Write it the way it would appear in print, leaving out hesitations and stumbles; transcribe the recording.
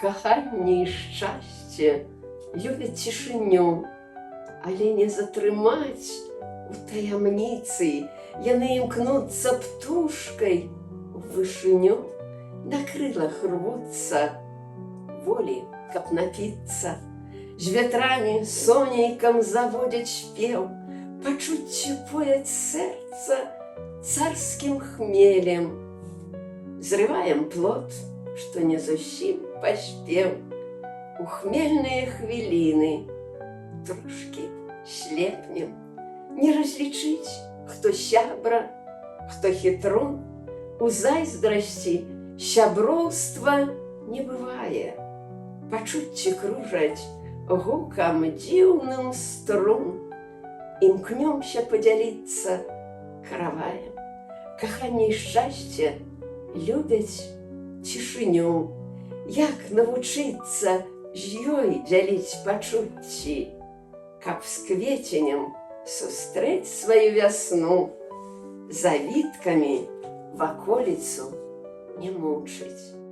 каханне і шчасце любяць цішыню, але не затрымаць у таямніцы. Яны імкнуцца птушкай у вышыню, на крылах рвуцца волі, каб напіцца. З вятрамі сонейкам заводзяць спеў, пачуцці пояць сэрца царскім хмелем. Зрываем плод, што не зусім паспеў. У хмельныя хвіліны трошкі слепнем. Не разлічыць, хто сябра, хто хітрун. У зайздрасці сяброўства не бывае. Пачуцці кружаць гукам дзіўным струн. Імкнёмся падзяліцца караваем. Каханне і шчасце любяць цішыню. Як навучыцца з ёй дзяліць пачуцці, каб з квеценем сустрэць сваю вясну, завіткамі ваколіцу не мучыць.